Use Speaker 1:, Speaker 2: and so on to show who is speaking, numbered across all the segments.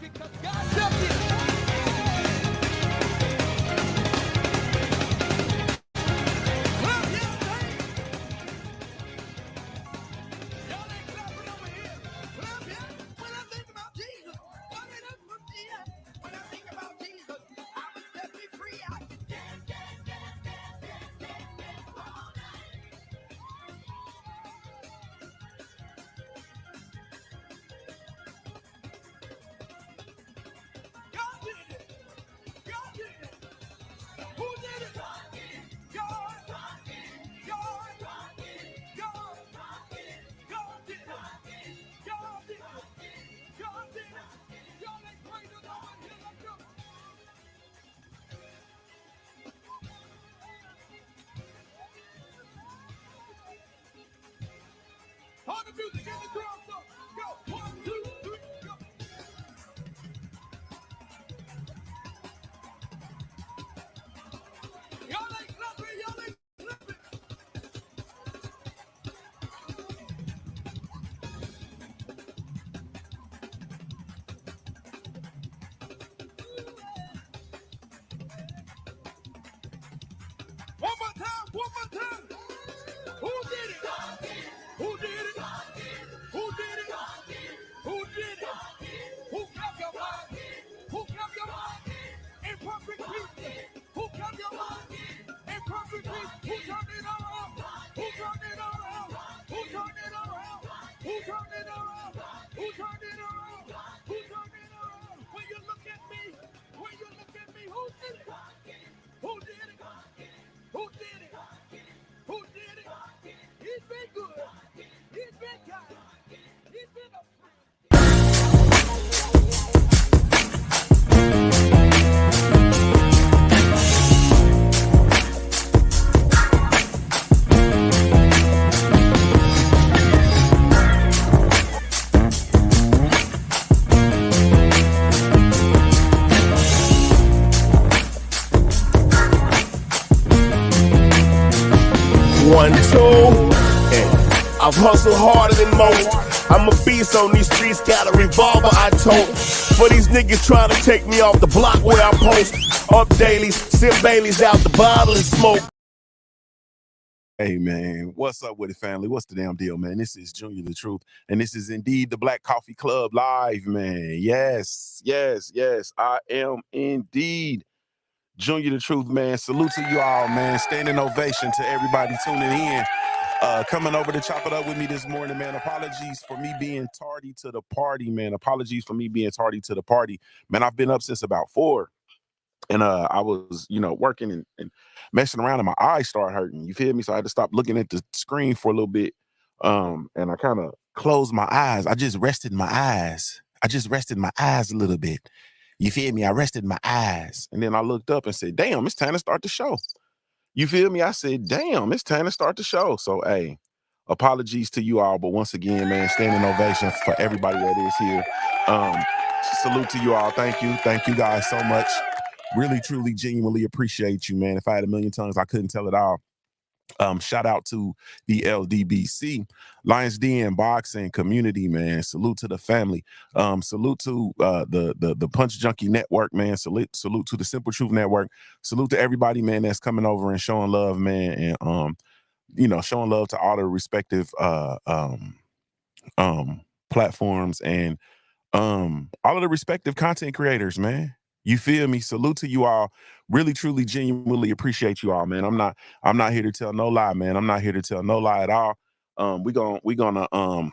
Speaker 1: because God stepped in. Clap your hands. Y'all ain't clapping over here. Clap your hands. When I think about Jesus, when I think about Jesus, I was set me free. I can dance, dance, dance, dance, dance, dance, dance all night. God did it. God did it. Who did it? God. God. God did it. God. God did it. God did it. God did it. God did it. Y'all ain't praise the Lord. Here, let's go. All the music in the crowd, so go. 1, 2, 3, go. Y'all ain't clapping. Y'all ain't clapping. One more time. One more time. Who did it? Who did it? Who did it? Who did it? Who kept your mind? Who kept your mind in perfect peace? Who kept your mind in perfect peace? Who turned it around? Who turned it around? Who turned it around? Who turned it around? Who turned it around? Who turned it around? When you look at me, who did it? Who did it? Who did it? Who did it? He's been good. He's been kind. He's been a friend.
Speaker 2: One, two, I've hustled harder than most. I'm a beast on these streets, got a revolver I tote. For these niggas trying to take me off the block where I post. Up dailies, sip Baileys out the bottle and smoke. Hey man, what's up with it, family? What's the damn deal, man? This is Junior the Truth, and this is indeed the Black Coffee Club live, man. Yes, I am indeed Junior the Truth, man. Salute to you all, man. Standing ovation to everybody tuning in. Coming over to chop it up with me this morning, man. Apologies for me being tardy to the party, man. Apologies for me being tardy to the party. Man, I've been up since about 4. And I was, working and messing around and my eyes started hurting. You feel me? So I had to stop looking at the screen for a little bit. And I kind of closed my eyes. I just rested my eyes. A little bit. You feel me? I rested my eyes. And then I looked up and said, damn, it's time to start the show. You feel me? I said, damn, it's time to start the show. So, hey, apologies to you all. But once again, man, standing ovation for everybody that is here. Salute to you all. Thank you. Thank you guys so much. Really, truly, genuinely appreciate you, man. If I had a million tongues, I couldn't tell it all. Shout out to the LDBC, Lions Den boxing community, man. Salute to the family. Salute to the Punch Junkie Network, man. Salute to the Simple Truth Network. Salute to everybody, man, that's coming over and showing love, man, and showing love to all the respective platforms and all of the respective content creators, man. You feel me? Salute to you all. Really, truly, genuinely appreciate you all, man. I'm not here to tell no lie, man. I'm not here to tell no lie at all. We're gonna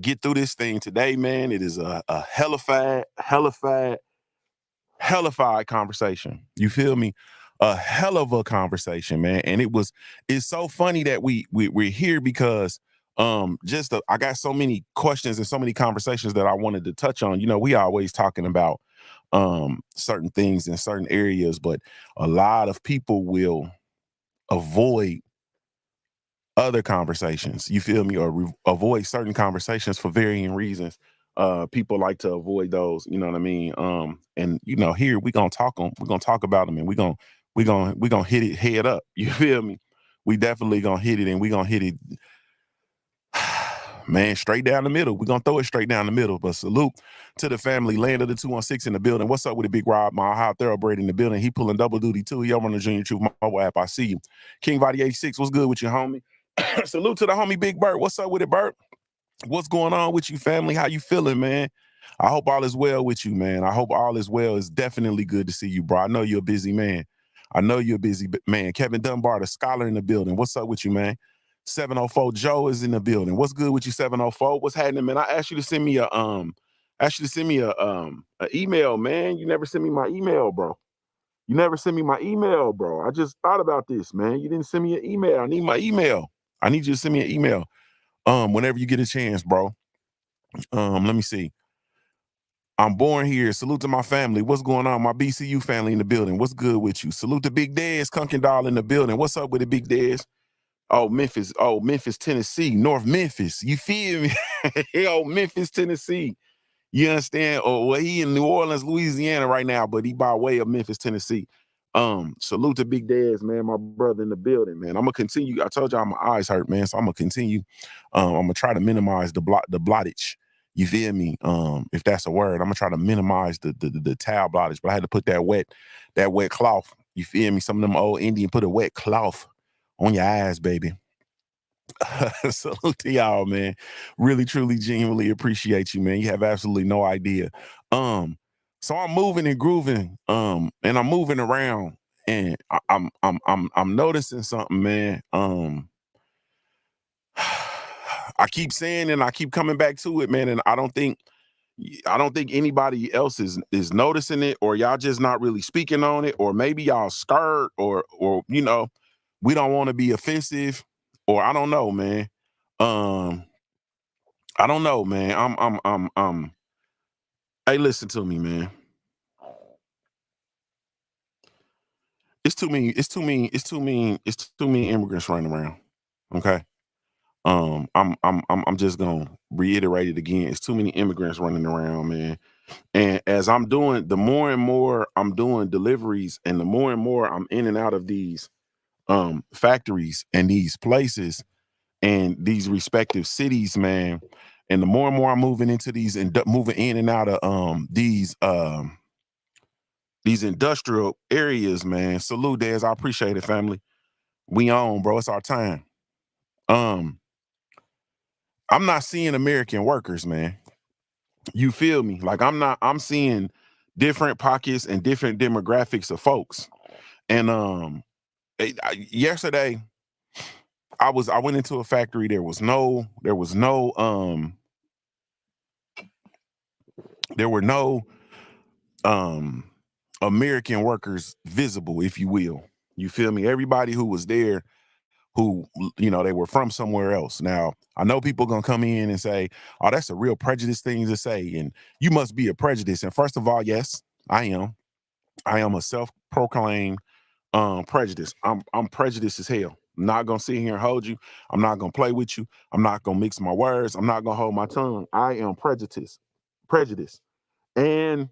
Speaker 2: get through this thing today, man. It is a hellified conversation. You feel me? A hell of a conversation, man. And it's so funny that we're here because I got so many questions and so many conversations that I wanted to touch on. We always talking about certain things in certain areas, but a lot of people will avoid other conversations, you feel me, or avoid certain conversations for varying reasons. People like to avoid those, you know what I mean? And here we're gonna talk about them, and we're gonna hit it head up. You feel me? We definitely gonna hit it, and we're gonna hit it
Speaker 3: Man, straight down the middle. We're gonna throw it straight down the middle. But salute to the family. Land of the 216 in the building. What's up with the Big Rob? My high thoroughbred in the building. He pulling double duty too. He over on the Junior Truth mobile app. I see you. King Vadi 86. What's good with you, homie? Salute to the homie Big Bert. What's up with it, Bert? What's going on with you, family? How you feeling, man? I hope all is well with you, man. I hope all is well. It's definitely good to see you, bro. I know you're a busy man. I know you're a busy man. Kevin Dunbar, the scholar in the building. What's up with you, man? 704 Joe is in the building. What's good with you, 704? What's happening, man? I asked you to send me a email, man. You never sent me my email, bro. You never sent me my email, bro. I just thought about this, man. You didn't send me an email. I need my email. I need you to send me an email. Whenever you get a chance, bro. Let me see. I'm born here. Salute to my family. What's going on? My BCU family in the building. What's good with you? Salute to Big Dez, Kunkendall in the building. What's up with the Big Dez? Oh, Memphis. Oh, Memphis, Tennessee. North Memphis. You feel me? Oh, Memphis, Tennessee. You understand? Oh, well, he in New Orleans, Louisiana right now, but he by way of Memphis, Tennessee. Salute to Big Dez, man, my brother in the building, man. I'm gonna continue. I told y'all my eyes hurt, man, so I'm gonna continue. I'm gonna try to minimize the blottage. You feel me? If that's a word, I'm gonna try to minimize the towel blottage. But I had to put that wet cloth. You feel me? Some of them old Indian put a wet cloth on your eyes, baby. Salute to y'all, man. Really, truly, genuinely appreciate you, man. You have absolutely no idea. So I'm moving and grooving, and I'm moving around, and I'm noticing something, man. I keep saying and I keep coming back to it, man, and I don't think anybody else is noticing it, or y'all just not really speaking on it, or maybe y'all scared, or we don't want to be offensive, or I don't know, man. I don't know, man. Hey, listen to me, man. It's too many immigrants running around. Okay. I'm just gonna reiterate it again. It's too many immigrants running around, man. And as I'm doing, the more and more I'm doing deliveries, and the more and more I'm in and out of these factories and these places and these respective cities, man. And the more and more I'm moving into these and moving in and out of these industrial areas, man. Salute, Dez. I appreciate it, family. We on, bro. It's our time. I'm not seeing American workers, man. You feel me? Like I'm seeing different pockets and different demographics of folks. And yesterday I went into a factory. There were no American workers visible, if you will. You feel me? Everybody who was there, who, they were from somewhere else. Now, I know people gonna come in and say, oh, that's a real prejudice thing to say, and you must be a prejudice. And first of all, yes, I am. I am a self-proclaimed prejudice. I'm prejudiced as hell. I'm not gonna sit here and hold you. I'm not gonna play with you. I'm not gonna mix my words. I'm not gonna hold my tongue. I am prejudice. And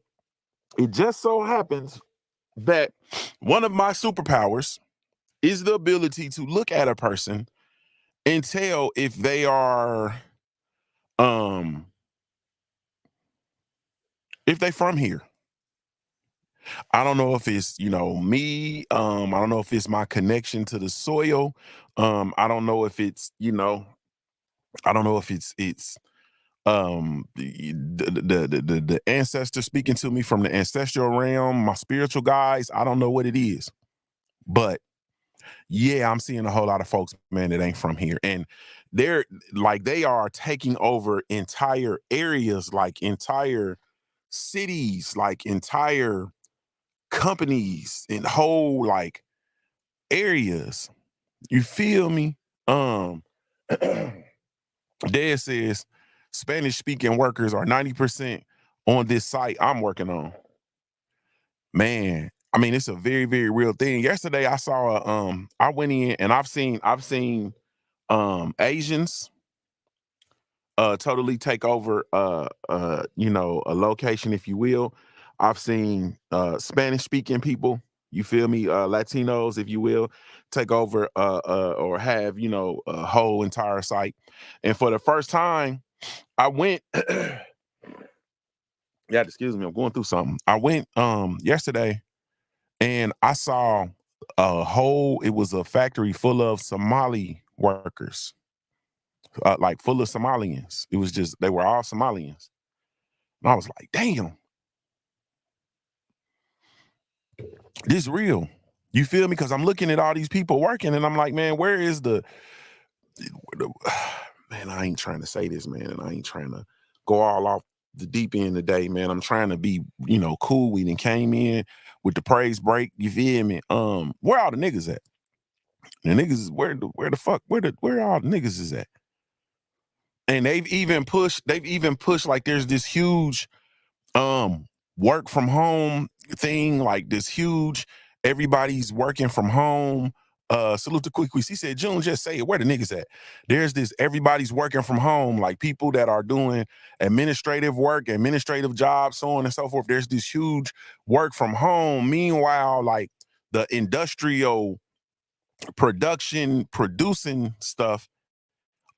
Speaker 3: it just so happens that one of my superpowers is the ability to look at a person and tell if they are if they from here. I don't know if it's, me. I don't know if it's my connection to the soil. I don't know if it's, I don't know if it's the ancestor speaking to me from the ancestral realm, my spiritual guides. I don't know what it is. But yeah, I'm seeing a whole lot of folks, man, that ain't from here. And they are taking over entire areas, like entire cities, like entire companies, and whole like areas. You feel me? Dad says Spanish speaking workers are 90% on this site I'm working on. Man, I mean, it's a very, very real thing. Yesterday I saw I went in and I've seen Asians totally take over a location, if you will. I've seen Spanish speaking people You feel me? Latinos, if you will, take over or have, a whole entire site. And for the first time, I went, yeah, excuse me, I'm going through something. I went yesterday and I saw it was a factory full of Somali workers, like full of Somalians. It was just, they were all Somalians. And I was like, damn, this real. You feel me? Because I'm looking at all these people working and I'm like, man, where is man, I ain't trying to say this, man, and I ain't trying to go all off the deep end today, man. I'm trying to be, cool. We done came in with the praise break. You feel me? Where all the niggas at? The niggas is where all the niggas is at? And they've even pushed like there's this huge work from home thing, like this huge, everybody's working from home. Salute to Quick. He said, June, just say it. Where the niggas at? There's this, everybody's working from home, like people that are doing administrative work, administrative jobs, so on and so forth. There's this huge work from home. Meanwhile, like the industrial producing stuff,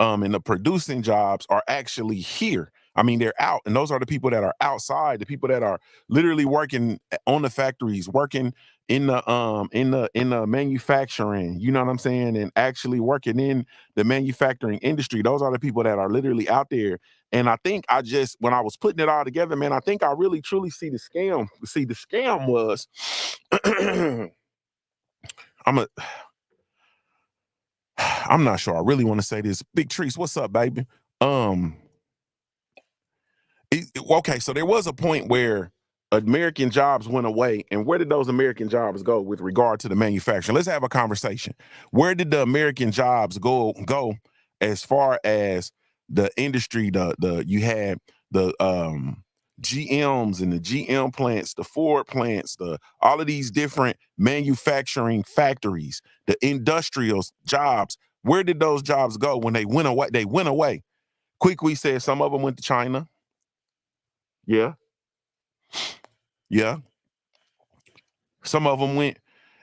Speaker 3: and the producing jobs are actually here. I mean, they're out, and those are the people that are outside, the people that are literally working on the factories, working in the manufacturing, you know what I'm saying, and actually working in the manufacturing industry. Those are the people that are literally out there. And I think when I was putting it all together, man, I think I really truly see the scam. See, the scam was, I'm not sure I really want to say this. Big Trees, what's up, baby? Okay, so there was a point where American jobs went away, and where did those American jobs go with regard to the manufacturing? Let's have a conversation. Where did the American jobs go as far as the industry? You had the GMs and the GM plants, the Ford plants, all of these different manufacturing factories, the industrial jobs. Where did those jobs go when they went away? They went away. Quick, said some of them went to China. Yeah. Yeah. Some of them went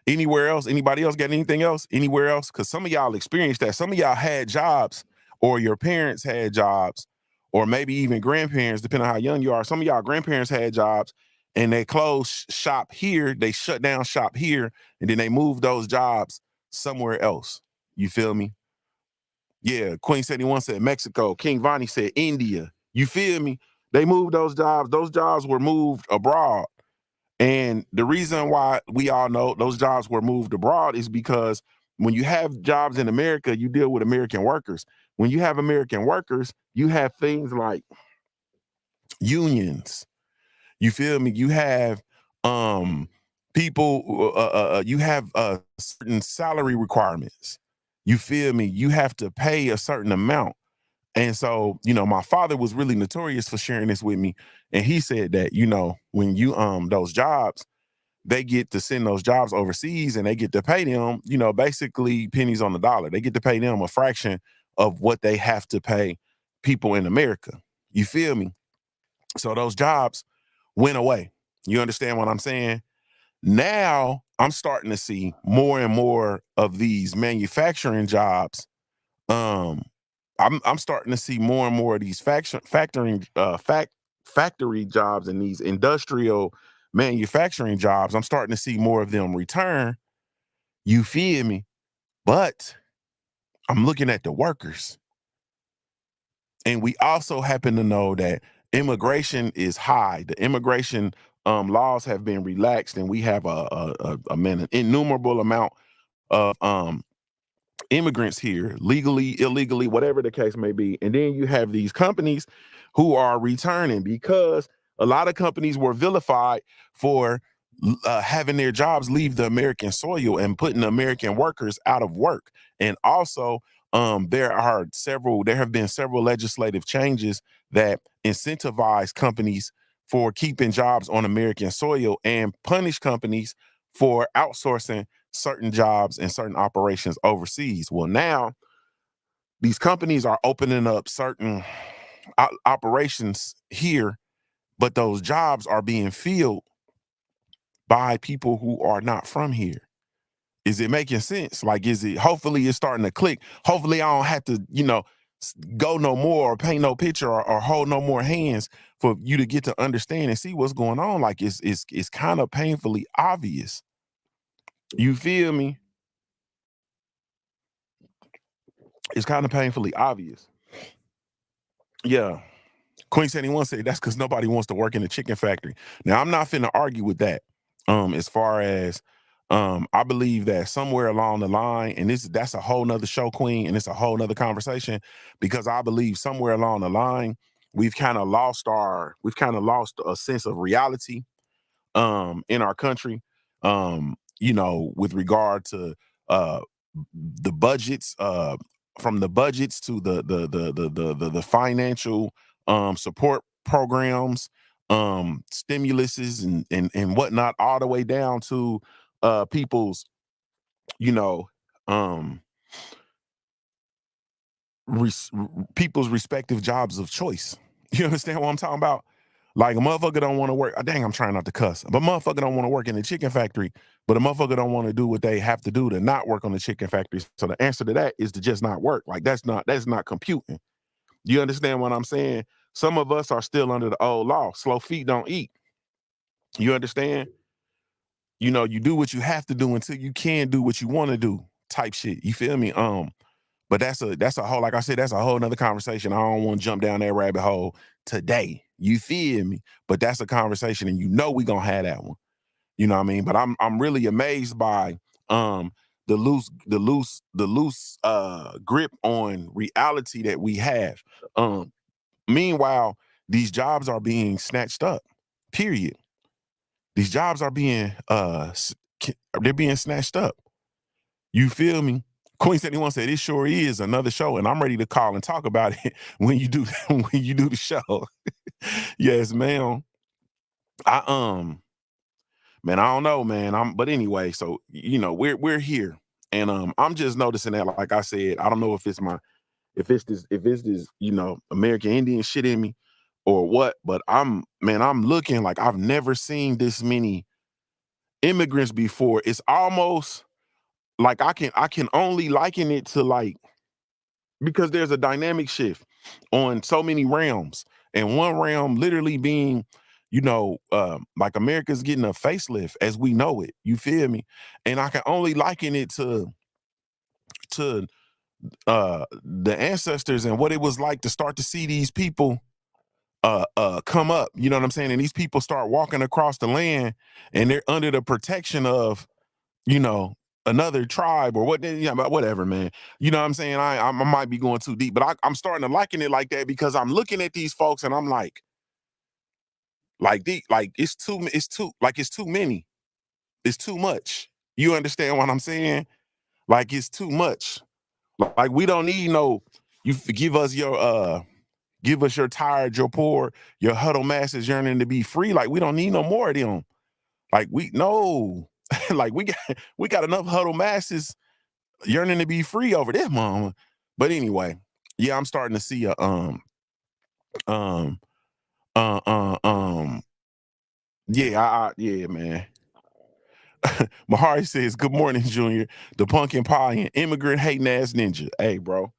Speaker 3: anywhere else. Anybody else got anything else? Anywhere else? Because some of y'all experienced that. Some of y'all had jobs, or your parents had jobs, or maybe even grandparents, depending on how young you are. Some of y'all grandparents had jobs and they closed shop here. They shut down shop here, and then they moved those jobs somewhere else. You feel me? Yeah. Queen 71 said Mexico. King Vonnie said India. You feel me? They moved those jobs. Those jobs were moved abroad. And the reason why we all know those jobs were moved abroad is because when you have jobs in America, you deal with American workers. When you have American workers, you have things like unions. You feel me? You have people, you have certain salary requirements. You feel me? You have to pay a certain amount. And so, my father was really notorious for sharing this with me. And he said that, when you those jobs, they get to send those jobs overseas and they get to pay them, basically pennies on the dollar. They get to pay them a fraction of what they have to pay people in America. You feel me? So those jobs went away. You understand what I'm saying? Now I'm starting to see more and more of these manufacturing jobs. I'm starting to see more and more of these factory jobs and these industrial manufacturing jobs. I'm starting to see more of them return. You feel me? But I'm looking at the workers. And we also happen to know that immigration is high. The immigration laws have been relaxed, and we have an innumerable amount of immigrants here, legally, illegally, whatever the case may be. And then you have these companies who are returning because a lot of companies were vilified for having their jobs leave the American soil and putting American workers out of work. And also, there have been several legislative changes that incentivize companies for keeping jobs on American soil and punish companies for outsourcing certain jobs and certain operations overseas. Well, now these companies are opening up certain operations here, but those jobs are being filled by people who are not from here. Is it making sense? Like, hopefully it's starting to click. Hopefully I don't have to, go no more or paint no picture or hold no more hands for you to get to understand and see what's going on. Like, it's kind of painfully obvious. You feel me? It's kind of painfully obvious. Yeah. Queen 71 said that's because nobody wants to work in the chicken factory. Now, I'm not finna argue with that. As far as I believe that somewhere along the line, and that's a whole nother show, Queen, and it's a whole nother conversation, because I believe somewhere along the line, we've kind of lost a sense of reality in our country, with regard to the budgets, from the budgets to the financial support programs, stimuluses and whatnot, all the way down to people's, um, people's respective jobs of choice. You understand what I'm talking about? Like, a motherfucker don't want to work. Dang, I'm trying not to cuss. But motherfucker don't want to work in the chicken factory, but a motherfucker don't want to do what they have to do to not work on the chicken factory. So the answer to that is to just not work. Like, that's not computing. You understand what I'm saying? Some of us are still under the old law. Slow feet don't eat. You understand? You do what you have to do until you can do what you want to do, type shit. You feel me? But that's a whole, like I said, that's a whole nother conversation. I don't want to jump down that rabbit hole today. You feel me? But that's a conversation, and we gonna have that one. You know what I mean? But I'm really amazed by the loose grip on reality that we have. Meanwhile, these jobs are being snatched up. Period. These jobs are being they're being snatched up. You feel me? Queen 71 said it sure is another show, and I'm ready to call and talk about it when you do the show. Yes, ma'am. Man, I don't know, man. But anyway, so we're here, and I'm just noticing that, like I said, I don't know if it's this American Indian shit in me or what, but I'm looking like I've never seen this many immigrants before. It's almost like I can only liken it to, like, because there's a dynamic shift on so many realms, and one realm literally being, like, America's getting a facelift as we know it. You feel me? And I can only liken it to the ancestors and what it was like to start to see these people come up. You know what I'm saying? And these people start walking across the land, and they're under the protection of, another tribe or whatever, man. You know what I'm saying? I might be going too deep, but I'm starting to liken it like that, because I'm looking at these folks and I'm like it's too many. It's too much. You understand what I'm saying? Like, it's too much. Like, we don't need you give us your tired, your poor, your huddle masses yearning to be free. Like, we don't need no more of them. Like, like, we got enough huddle masses yearning to be free over this, mama. But anyway, yeah, I'm starting to see a yeah, man. Mahari says, "Good morning, Junior. The pumpkin pie and immigrant hating ass ninja." Hey, bro.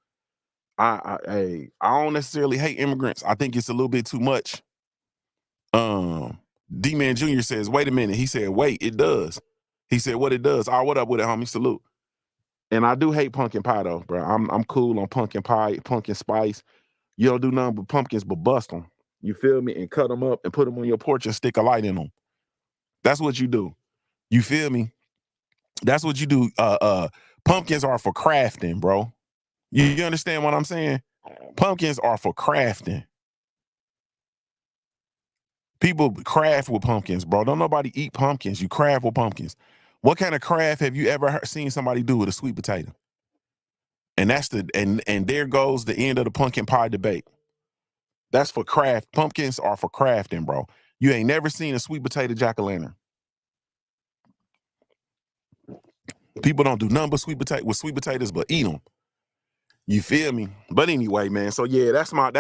Speaker 3: I don't necessarily hate immigrants. I think it's a little bit too much. D-Man Jr. says, "Wait a minute." He said, "Wait, it does." He said, "What it does?" Oh, what up with it, homie? Salute. And I do hate pumpkin pie though, bro. I'm cool on pumpkin pie, pumpkin spice. You don't do nothing but pumpkins, but bust them. You feel me? And cut them up and put them on your porch and stick a light in them. That's what you do. You feel me? That's what you do. Pumpkins are for crafting, bro. You understand what I'm saying? Pumpkins are for crafting. People craft with pumpkins, bro. Don't nobody eat pumpkins. You craft with pumpkins. What kind of craft have you ever seen somebody do with a sweet potato? And that's and there goes the end of the pumpkin pie debate. That's for craft. Pumpkins are for crafting, bro. You ain't never seen a sweet potato jack-o'-lantern. People don't do nothing but sweet potatoes, but eat them. You feel me? But anyway, man. So yeah, that's my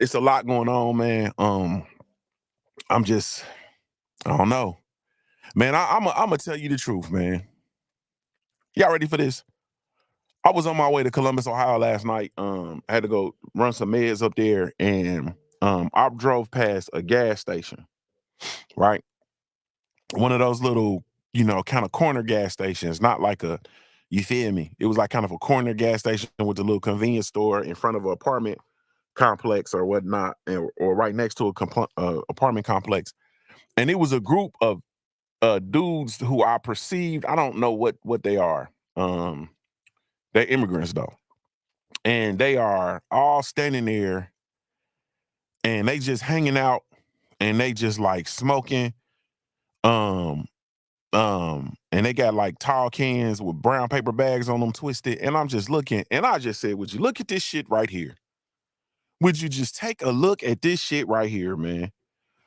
Speaker 3: it's a lot going on, man. I'm just I don't know. Man, I'm gonna tell you the truth, man. Y'all ready for this? I was on my way to Columbus, Ohio last night. I had to go run some meds up there, and I drove past a gas station, right? One of those little, kind of corner gas stations, not like you feel me? It was like kind of a corner gas station with a little convenience store in front of an apartment complex or whatnot, or right next to a apartment complex. And it was a group of dudes who I perceived, I don't know what they are. They're immigrants though. And they are all standing there and they just hanging out and they just like smoking. And they got like tall cans with brown paper bags on them twisted. And I'm just looking and I just said, would you look at this shit right here? Would you just take a look at this shit right here, man?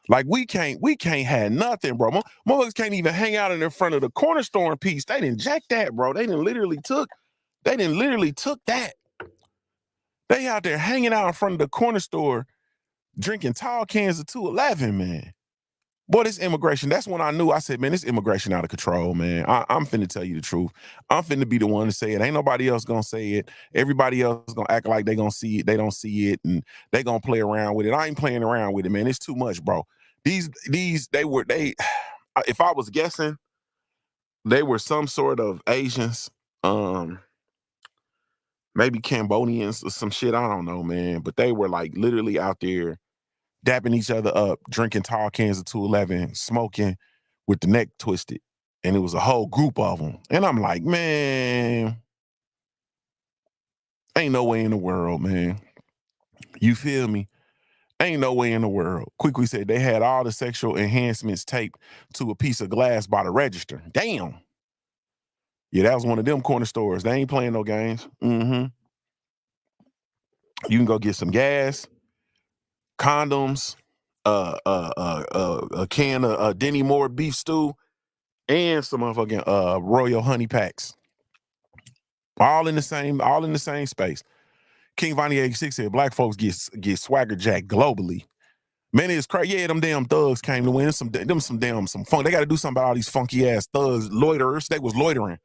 Speaker 3: Like we can't have nothing, bro. Motherfuckers can't even hang out in front of the corner store in peace. They didn't jack that, bro. They didn't literally took that. They out there hanging out in front of the corner store, drinking tall cans of 211, man. Boy, this immigration, that's when I knew. I said, man, this immigration out of control, man. I'm finna tell you the truth. I'm finna be the one to say it. Ain't nobody else gonna say it. Everybody else gonna act like they gonna see it. They don't see it, and they gonna play around with it. I ain't playing around with it, man. It's too much, bro. These, if I was guessing, they were some sort of Asians, maybe Cambodians or some shit. I don't know, man. But they were like literally out there dapping each other up, drinking tall cans of 211, smoking with the neck twisted. And it was a whole group of them. And I'm like, man, ain't no way in the world, man. You feel me? Ain't no way in the world. Quickly said they had all the sexual enhancements taped to a piece of glass by the register. Damn. Yeah, that was one of them corner stores. They ain't playing no games. Mm-hmm. You can go get some gas, condoms, a can of Denny Moore beef stew, and some motherfucking Royal Honey Packs. All in the same space. King Vonnie 86 said black folks get swagger jacked globally. Man, it's crazy. Yeah, them damn thugs came to win. Some funk. They got to do something about all these funky ass thugs, loiterers. They was loitering.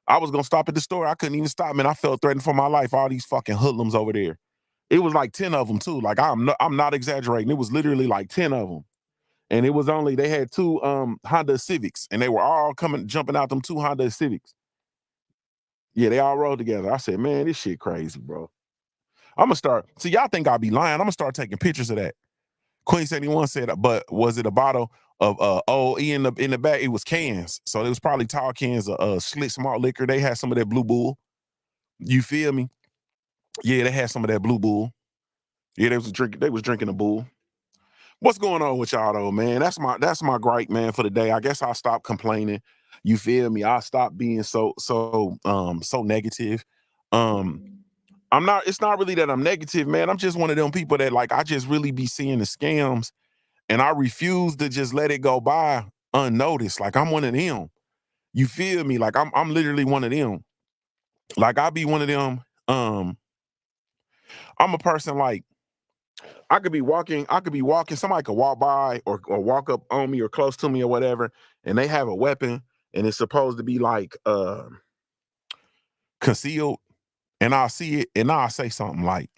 Speaker 3: I was gonna stop at the store. I couldn't even stop, man. I felt threatened for my life. All these fucking hoodlums over there. It was like 10 of them too. Like I'm not exaggerating. It was literally like 10 of them. And it was only, they had two Honda Civics, and they were all jumping out them two Honda Civics. Yeah, they all rode together. I said, man, this shit crazy, bro. I'm gonna start. See, y'all think I'll be lying. I'm gonna start taking pictures of that. Queen 71 said, but was it a bottle of OE in the back? It was cans. So it was probably tall cans of Schlitz malt liquor. They had some of that Blue Bull. You feel me? Yeah, they had some of that Blue Bull. Yeah, they was drinking a Bull. What's going on with y'all though, man? That's my gripe, man, for the day. I guess I'll stop complaining. You feel me? I'll stop being so negative. It's not really that I'm negative, man. I'm just one of them people that like I just really be seeing the scams and I refuse to just let it go by unnoticed. Like I'm one of them. You feel me? Like I'm literally one of them. Like I be one of them. I'm a person like I could be walking, somebody could walk by or walk up on me or close to me or whatever, and they have a weapon and it's supposed to be like concealed, and I'll see it and I'll say something like,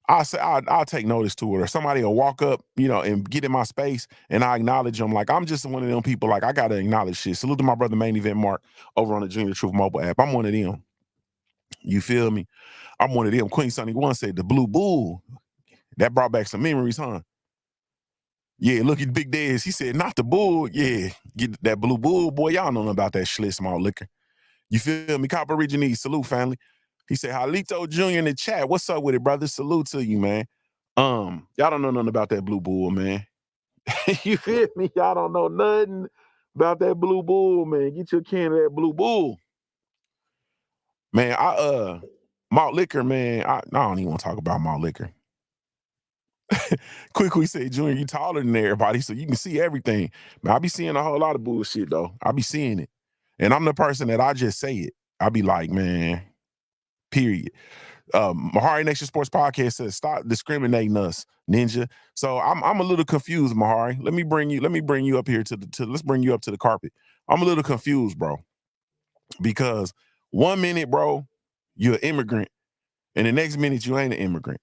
Speaker 3: I'll take notice to it, or somebody will walk up, and get in my space and I acknowledge them. Like I'm just one of them people, like I gotta acknowledge shit. Salute to my brother Main Event Mark over on the JuniorTheTruth mobile app. I'm one of them. You feel me? I'm one of them. Queen Sunny One said the Blue Bull. That brought back some memories, huh? Yeah, look at Big Dez. He said, not the bull. Yeah, get that Blue Bull. Boy, y'all know about that Schlitz malt liquor. You feel me? Copper Originese. Salute, family. He said, Halito Jr. in the chat. What's up with it, brother? Salute to you, man. Y'all don't know nothing about that Blue Bull, man. You feel me? Y'all don't know nothing about that Blue Bull, man. Get your can of that Blue Bull. Man, malt liquor, man. I don't even want to talk about malt liquor. Quickly say, Junior, you taller than everybody, so you can see everything. Man, I be seeing a whole lot of bullshit, though. I be seeing it. And I'm the person that I just say it. I be like, man, period. Mahari Nation Sports Podcast says, stop discriminating us, Ninja. So I'm a little confused, Mahari. Let me bring you up here let's bring you up to the carpet. I'm a little confused, bro. Because 1 minute, bro, you're an immigrant, and the next minute you ain't an immigrant.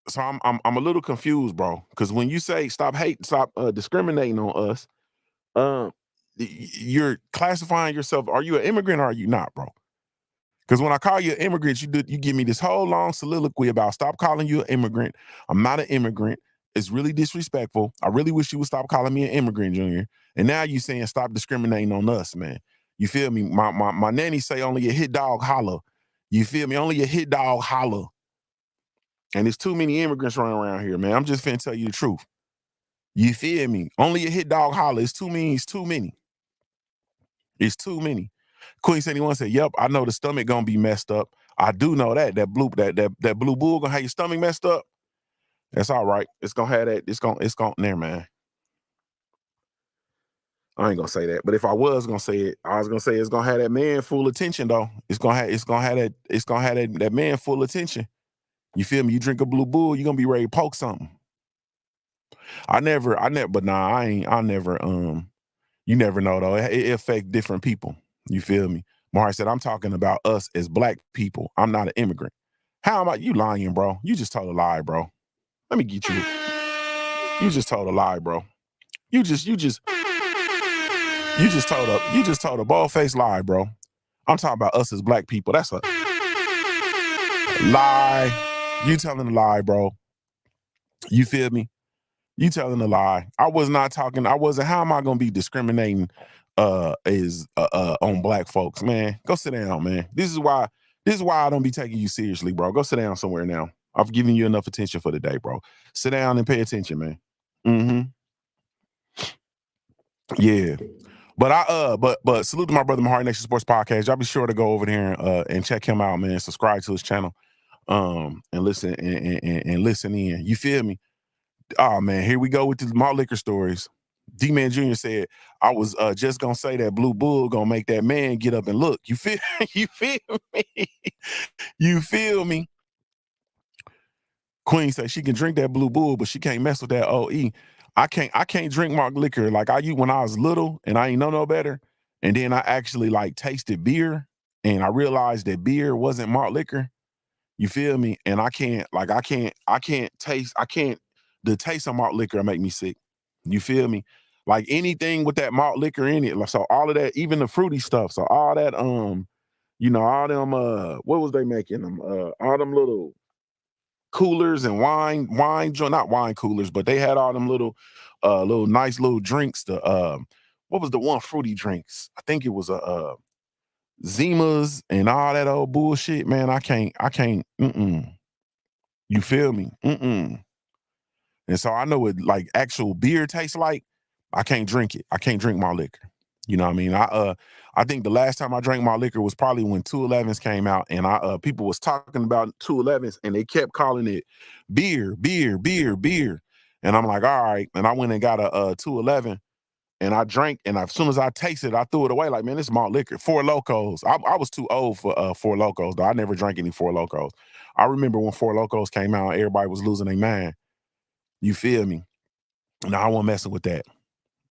Speaker 3: So I'm a little confused, bro. Because when you say stop discriminating on us, you're classifying yourself. Are you an immigrant or are you not, bro? Because when I call you an immigrant, you give me this whole long soliloquy about stop calling you an immigrant. I'm not an immigrant. It's really disrespectful. I really wish you would stop calling me an immigrant, Junior. And now you saying stop discriminating on us, man. You feel me? My nanny say only a hit dog holler. You feel me? Only a hit dog holler. And there's too many immigrants running around here, man. I'm just finna tell you the truth. You feel me? Only a hit dog holler. It's too many. It's too many. It's too many. Queen 71 said, yep, I know the stomach gonna be messed up. I do know that that blue bull gonna have your stomach messed up. That's all right. It's gonna have that. It's gonna there, man. I ain't gonna say that, but if I was gonna say it, I was gonna say it's gonna have that man full attention though. It's gonna have that man full attention. You feel me? You drink a blue bull, you're gonna be ready to poke something. But nah, you never know though. It affect different people. You feel me? Mari said, I'm talking about us as black people. I'm not an immigrant. How am I? You lying, bro. You just told a lie, bro. Let me get you. You just told a lie, bro. You just told a bald-faced lie, bro. I'm talking about us as black people. That's a lie. You telling a lie, bro. You feel me? You telling a lie. I wasn't, how am I gonna be discriminating on black folks, man? Go sit down, man. This is why I don't be taking you seriously, bro. Go sit down somewhere now. I've given you enough attention for the day, bro. Sit down and pay attention, man. Yeah. But salute to my brother Mahari Nation Sports Podcast. Y'all be sure to go over there and check him out, man. Subscribe to his channel. And listen and listen in. You feel me? Oh man, here we go with the malt liquor stories. D-Man Jr. said, I was just gonna say that blue bull gonna make that man get up and look. You feel me? You feel me? Queen said she can drink that blue bull, but she can't mess with that OE. I can't drink malt liquor like I used when I was little and I ain't know no better. And then I actually like tasted beer and I realized that beer wasn't malt liquor. You feel me? And the taste of malt liquor make me sick. You feel me? Like anything with that malt liquor in it. So all of that, even the fruity stuff. So all that, all them, what was they making them? All them little coolers and not wine coolers, but they had all them little nice little drinks. What was the one fruity drinks? I think it was Zimas and all that old bullshit, man. I can't, You feel me? And so I know what like actual beer tastes like. I can't drink it. I can't drink my liquor. You know what I mean? I think the last time I drank my liquor was probably when 211s came out, and people was talking about 211s, and they kept calling it beer. And I'm like, all right. And I went and got a 211, and I drank, and as soon as I tasted it, I threw it away. Like, man, this is malt liquor. Four Locos. I was too old for Four Locos, though. I never drank any Four Locos. I remember when Four Locos came out, everybody was losing their mind. You feel me? No, I wasn't messing with that.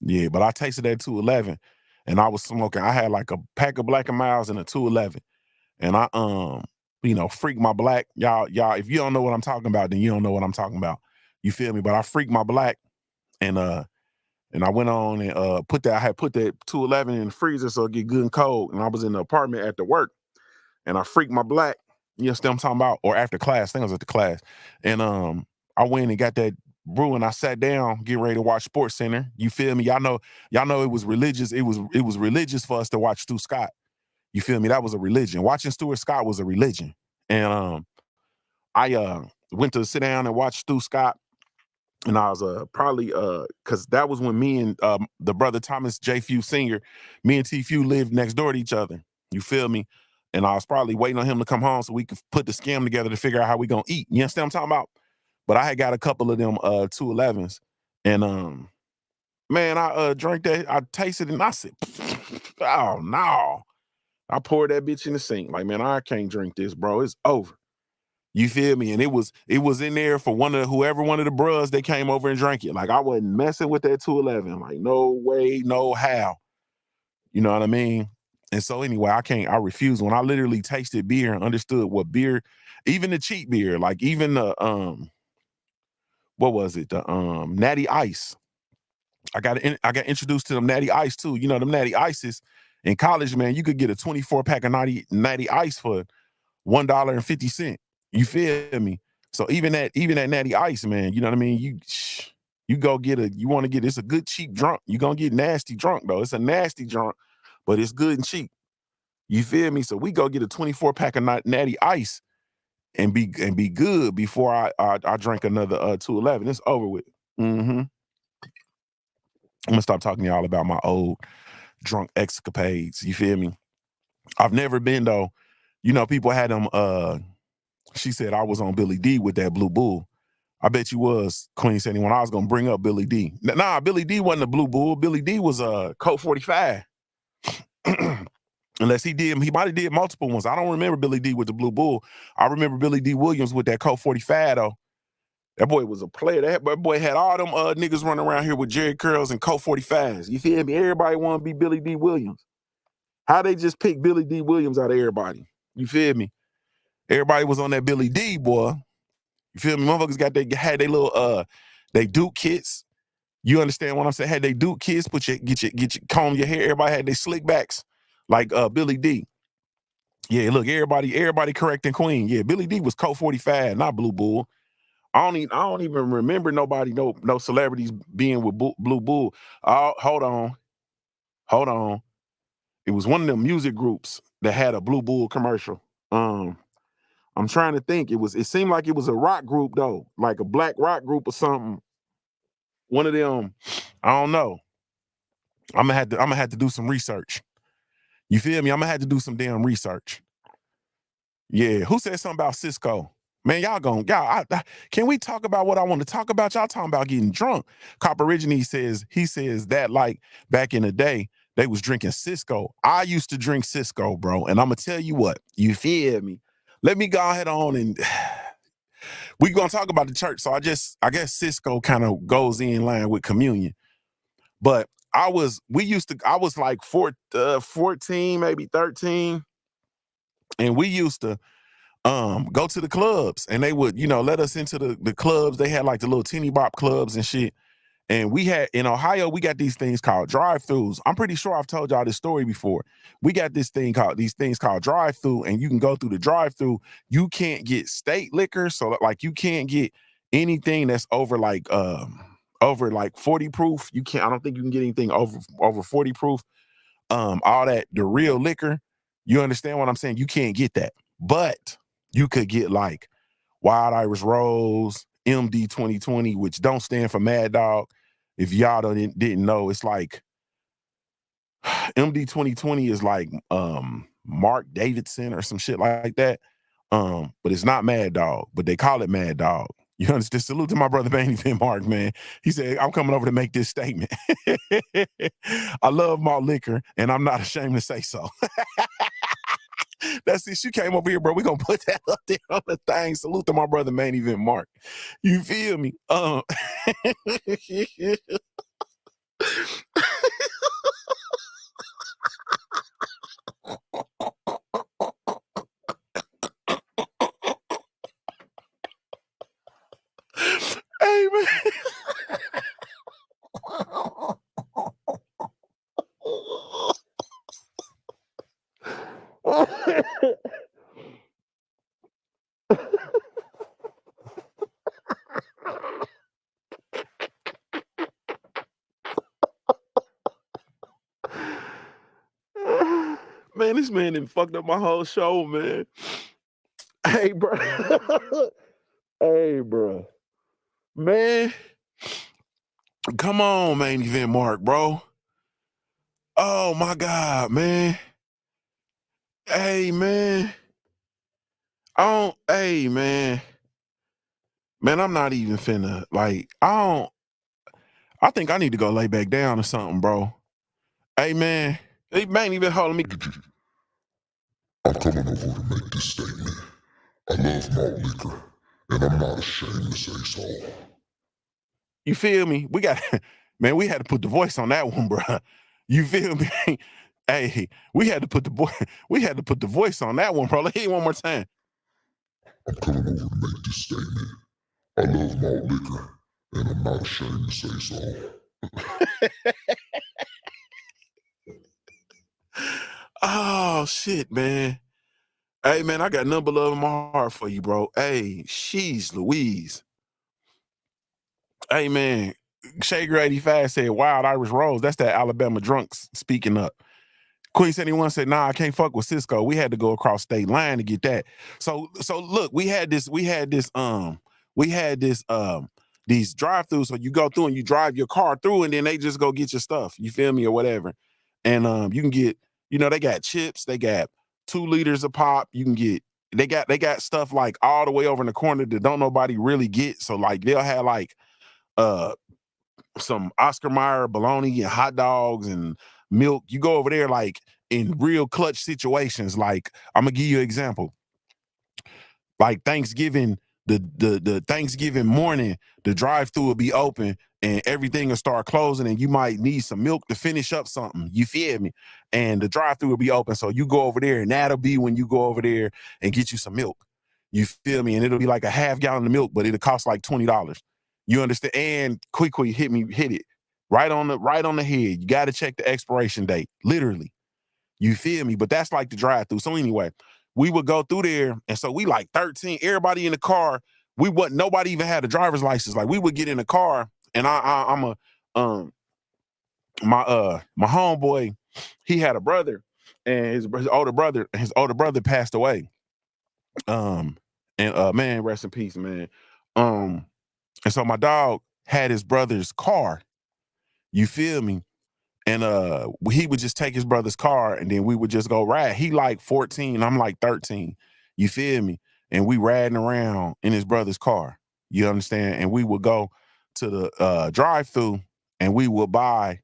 Speaker 3: Yeah, but I tasted that 211 and I was smoking. I had like a pack of Black and Milds and a 211. And I freaked my black. Y'all, if you don't know what I'm talking about, then you don't know what I'm talking about. You feel me? But I freaked my black and I went on and I had put that 211 in the freezer so it get good and cold. And I was in the apartment at the work and I freaked my black. You know what I'm talking about? Or after class. I think I was at the class. And I went and got that brew and I sat down, get ready to watch Sports Center. You feel me? Y'all know it was religious. It was religious for us to watch Stu Scott. You feel me? That was a religion. Watching Stuart Scott was a religion. And I went to sit down and watch Stu Scott. And I was probably because that was when me and the brother Thomas J. Few Sr., me and T. Few lived next door to each other. You feel me? And I was probably waiting on him to come home so we could put the scam together to figure out how we gonna eat. You understand what I'm talking about? But I had got a couple of them 211s. And man, I drank that, I tasted it, and I said, oh no. I poured that bitch in the sink. Like, man, I can't drink this, bro. It's over. You feel me? And it was in there for whoever one of the bros that came over and drank it. Like I wasn't messing with that 211. Like no way, no how. You know what I mean? And so anyway, I refuse. When I literally tasted beer and understood what beer, even the cheap beer, like even the what was it? The Natty Ice. I got introduced to them Natty Ice too. You know, them Natty Ices in college, man, you could get a 24 pack of Natty Ice for $1.50. You feel me? So even that Natty Ice, man, you know what I mean? You go get it's a good cheap drunk. You gonna get nasty drunk though. It's a nasty drunk, but it's good and cheap. You feel me? So we go get a 24 pack of Natty Ice and be good before I drink another 211. It's over with. Mm-hmm. I'm gonna stop talking to y'all about my old drunk escapades. You feel me? I've never been though. You know, people had them. She said I was on Billy D with that Blue Bull. I bet you was, Queen Sandy, when I was gonna bring up Billy D. Nah, Billy D wasn't a Blue Bull. Billy D was a Colt 45. Unless he might have did multiple ones. I don't remember Billy D with the Blue Bull. I remember Billy D Williams with that Colt 45 though. That boy was a player. That boy had all them niggas running around here with Jerry curls and Colt 45s. You feel me? Everybody want to be Billy D Williams. How they just pick Billy D Williams out of everybody? You feel me? Everybody was on that Billy D, boy. You feel me? Motherfuckers had their little they Duke kits. You understand what I'm saying? Had they Duke kits, get your comb your hair. Everybody had their slick backs like Billy D. Yeah, look, everybody correcting Queen. Yeah, Billy D was Colt 45, not Blue Bull. I don't even remember no celebrities being with Blue Bull. Hold on. It was one of them music groups that had a Blue Bull commercial. I'm trying to think. It seemed like it was a rock group though, like a black rock group or something. One of them, I don't know. I'm gonna have to do some research. You feel me? I'm gonna have to do some damn research. Yeah, who said something about Cisco? Man, can we talk about what I want to talk about? Y'all talking about getting drunk. Cop Origine says that like back in the day, they was drinking Cisco. I used to drink Cisco, bro. And I'm gonna tell you what, you feel me? Let me go ahead on and we gonna talk about the church. So I guess Cisco kind of goes in line with communion. But I was like 14, maybe 13. And we used to go to the clubs and they would, let us into the clubs. They had like the little teeny bop clubs and shit. And we had, in Ohio, we got these things called drive-throughs. I'm pretty sure I've told y'all this story before. We got these things called drive-through, and you can go through the drive-through. You can't get state liquor. So like you can't get anything that's over like 40 proof. I don't think you can get anything over 40 proof. All that, the real liquor, you understand what I'm saying? You can't get that. But you could get like Wild Irish Rose, MD 2020, which don't stand for Mad Dog. If y'all didn't know, it's like MD 2020 is like Mark Davidson or some shit like that. But it's not Mad Dog, but they call it Mad Dog. You understand? Salute to my brother Banny Van Mark, man. He said, I'm coming over to make this statement. I love malt liquor, and I'm not ashamed to say so. That's it. She came over here, bro. We're gonna put that up there on the thing. Salute to my brother Manny Van Mark. You feel me? Hey man. Man, this man done fucked up my whole show, man. Hey, bro. Hey, bro. Man. Come on, man, Van Mark, bro. Oh, my God, man. Hey, man. Hey, man. Man, I'm not even finna, like, I think I need to go lay back down or something, bro. Hey, man. Hey, man, even holding me.
Speaker 4: I'm coming over to make this statement. I love malt liquor, and I'm not ashamed to say so.
Speaker 3: You feel me? We got, man, we had to put the voice on that one, bro. You feel me? Hey, we had to put the voice on that one, bro. Let's hear it one more time.
Speaker 4: I'm coming over to make this statement. I love malt liquor, and I'm not ashamed to say so.
Speaker 3: Oh shit, man. Hey man, I got nothing but love in my heart for you, bro. Hey, she's Louise. Hey man, Shaker 85 said Wild Irish Rose. That's that Alabama drunks speaking up. Queen 71 said, nah, I can't fuck with Cisco. We had to go across state line to get that. So look, we had these drive-throughs. So you go through and you drive your car through and then they just go get your stuff. You feel me or whatever. And you can get, they got chips, they got 2 liters of pop. You can get, they got stuff like all the way over in the corner that don't nobody really get. So like they'll have like some Oscar Mayer bologna and hot dogs and milk. You go over there like in real clutch situations. Like I'm gonna give you an example. Like Thanksgiving, the Thanksgiving morning, the drive-through will be open and everything will start closing, and you might need some milk to finish up something. You feel me? And the drive-through will be open, so you go over there, and that'll be when you go over there and get you some milk. You feel me? And it'll be like a half gallon of milk, but it'll cost like $20. You understand? And quick, hit it right on the head. You got to check the expiration date, literally. You feel me? But that's like the drive-through. So anyway, we would go through there, and so we like 13. Everybody in the car. Nobody even had a driver's license. Like we would get in the car, and my homeboy, he had a brother, and his older brother passed away. And man, rest in peace, man. And so my dog had his brother's car. You feel me? And he would just take his brother's car and then we would just go ride. He like 14, I'm like 13. You feel me? And we riding around in his brother's car. You understand? And we would go to the drive-through and we would buy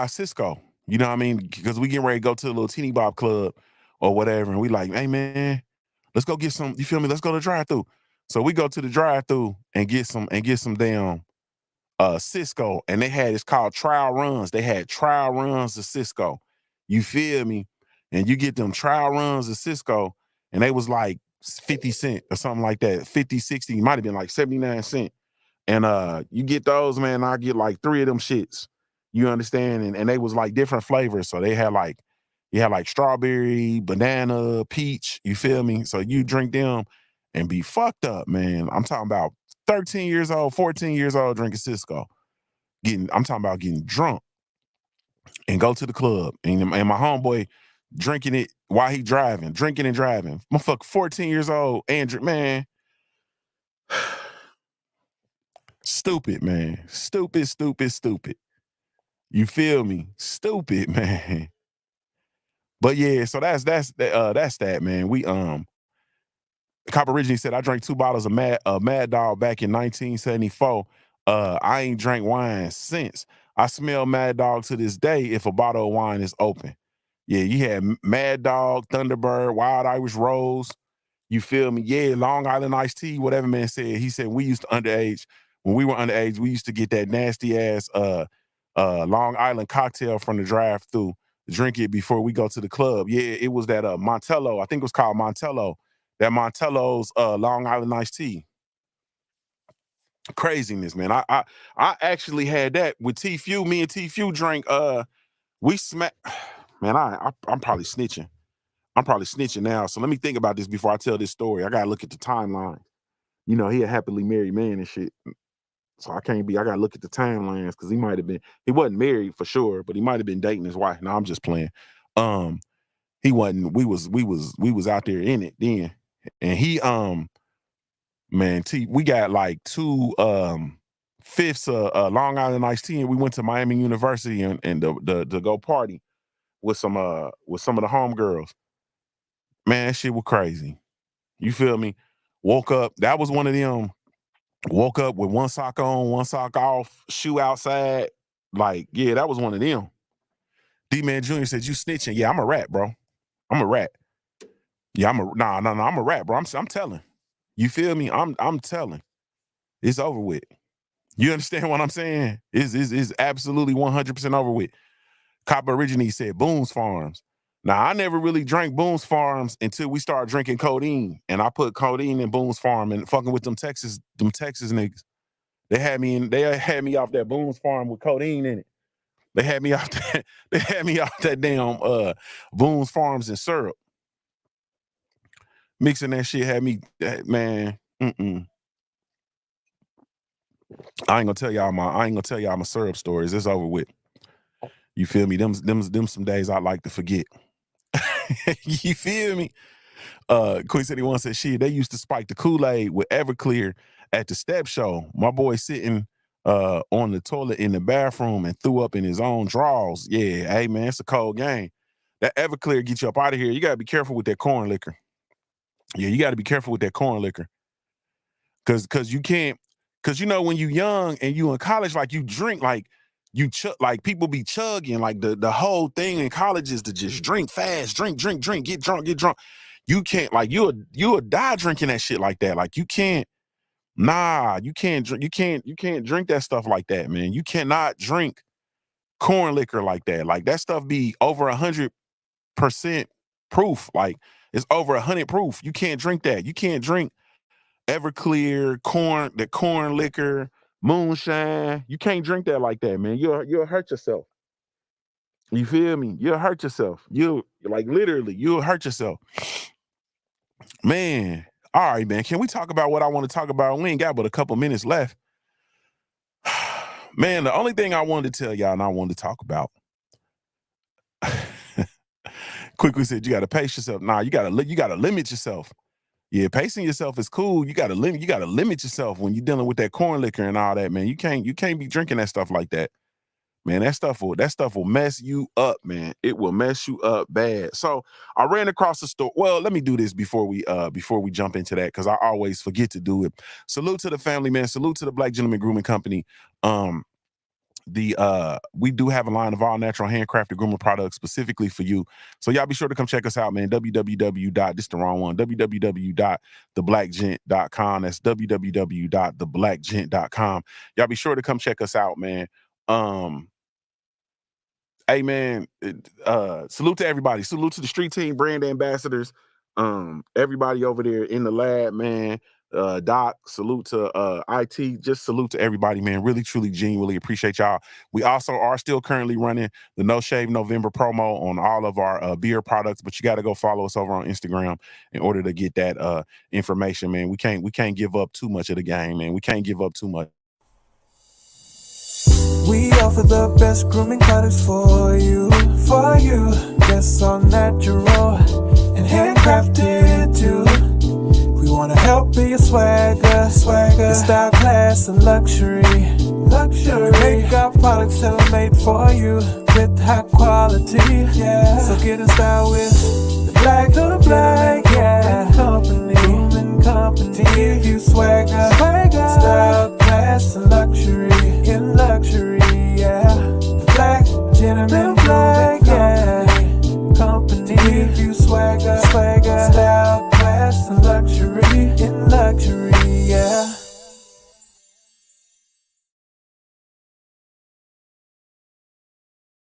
Speaker 3: Cisco. You know what I mean? Because we getting ready to go to the little teeny bop club or whatever. And we like, hey man, let's go get some, you feel me? Let's go to the drive-through. So we go to the drive-through and get some damn Cisco, and they had, it's called trial runs. They had trial runs of Cisco. You feel me? And you get them trial runs of Cisco, and they was like 50 cents or something like that. 50, 60, might have been like 79 cents. And you get those, man, I get like 3 of them shits. You understand? And they was like different flavors. So they had like, you had like strawberry, banana, peach, you feel me? So you drink them and be fucked up, man. I'm talking about 13 years old, 14 years old drinking Cisco. I'm talking about getting drunk and go to the club. And my homeboy drinking it while he driving, drinking and driving. Motherfucker, 14 years old, Andrew, man. Stupid, man. Stupid. You feel me? Stupid, man. But yeah, so that's that, man. We Cop originally said I drank 2 bottles of Mad Dog back in 1974. I ain't drank wine since. I smell Mad Dog to this day if a bottle of wine is open. Yeah, you had Mad Dog, Thunderbird, Wild Irish Rose. You feel me? Yeah, Long Island iced tea, whatever man said. He said we used to underage, when we were underage, we used to get that nasty ass Long Island cocktail from the drive-through, drink it before we go to the club. Yeah, it was that Montello. I think it was called Montello. That Montello's Long Island iced tea. Craziness, man. I actually had that with T Few. Me and T Few drank. We smack. Man, I'm probably snitching. I'm probably snitching now. So let me think about this before I tell this story. I gotta look at the timeline. You know, he a happily married man and shit. So I gotta look at the timelines because he wasn't married for sure, but he might have been dating his wife. No, I'm just playing. He wasn't, we was out there in it then. And he man, we got like 2 fifths of Long Island iced tea, and we went to Miami University and to go party with some of the homegirls. Man, that shit was crazy. You feel me? Woke up, that was one of them. Woke up with one sock on, one sock off, shoe outside. Like, yeah, that was one of them. D-Man Jr. said, you snitching. Yeah, I'm a rat, bro. I'm a rat. Yeah, I'm a rap, bro. I'm telling. You feel me? I'm telling. It's over with. You understand what I'm saying? It's absolutely 100% over with. Cop originally said Boone's Farms. Now, I never really drank Boone's Farms until we started drinking codeine. And I put codeine in Boone's Farm and fucking with them Texas niggas. They had me off that Boone's Farm with codeine in it. They had me off that damn Boone's Farms and syrup. Mixing that shit had me, man. I ain't gonna tell y'all my syrup stories. It's over with. You feel me? Them some days I like to forget. You feel me? Quick City One said, shit, they used to spike the Kool-Aid with Everclear at the step show. My boy sitting on the toilet in the bathroom and threw up in his own drawers. Yeah, hey man, it's a cold game. That Everclear get you up out of here. You gotta be careful with that corn liquor. Yeah, you gotta be careful with that corn liquor. Cause you can't, cause you know when you young and you in college, like you drink, like like people be chugging, like the whole thing in college is to just drink fast, drink, get drunk. You can't, like you'll die drinking that shit like that. Like you can't drink that stuff like that, man. You cannot drink corn liquor like that. Like that stuff be over 100% proof. Like it's over 100 proof. You can't drink that. You can't drink Everclear, the corn liquor, moonshine. You can't drink that like that, man. You'll hurt yourself. You feel me? You'll hurt yourself. You'll hurt yourself. Man, all right, man. Can we talk about what I want to talk about? We ain't got but a couple minutes left. Man, the only thing I wanted to tell y'all and I wanted to talk about. Quickly said you gotta pace yourself. Nah, you gotta limit yourself. Yeah, pacing yourself is cool. You gotta limit yourself when you're dealing with that corn liquor and all that, man. You can't be drinking that stuff like that. Man, that stuff will mess you up, man. It will mess you up bad. So I ran across the store. Well, let me do this before we jump into that, because I always forget to do it. Salute to the family, man. Salute to the Black Gentleman Grooming Company. We do have a line of all natural handcrafted grooming products specifically for you. So y'all be sure to come check us out, man. www.theblackgent.com. That's www.theblackgent.com. Y'all be sure to come check us out, man. Hey man, salute to everybody. Salute to the street team, brand ambassadors, everybody over there in the lab, man. Doc, salute to IT, just salute to everybody, man. Really, truly, genuinely appreciate y'all. We also are still currently running the No Shave November promo on all of our beer products, but you got to go follow us over on Instagram in order to get that information, man. We can't give up too much of the game, man. We can't give up too much.
Speaker 5: We offer the best grooming products for you. Yes, all natural and handcrafted too. We wanna help be your swagger, your style, class, and luxury. We make our products tailor-made for you with high quality. Yeah, so get in style with the black, yeah. Grooming company. To give you swagger, style, class, and luxury. In luxury, yeah. The Black Gentleman Grooming Company. To give you swagger, style, class, and luxury. In luxury, yeah.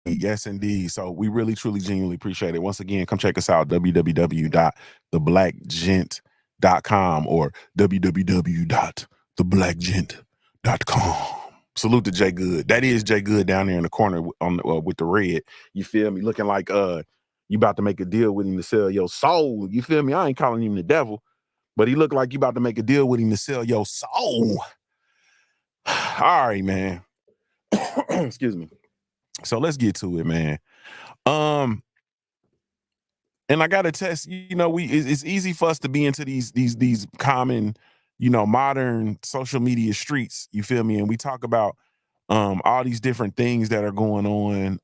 Speaker 3: Yes, indeed. So we really, truly, genuinely appreciate it. Once again, come check us out, www.theblackgent.com or www.theblackgent.com. Salute to Jay Good. That is Jay Good down there in the corner with the red. You feel me? Looking like you about to make a deal with him to sell your soul. You feel me? I ain't calling him the devil, but he looked like you about to make a deal with him to sell your soul. All right, man. Excuse me. So let's get to it, man. And I gotta test, it's easy for us to be into these common, modern social media streets. You feel me? And we talk about all these different things that are going on,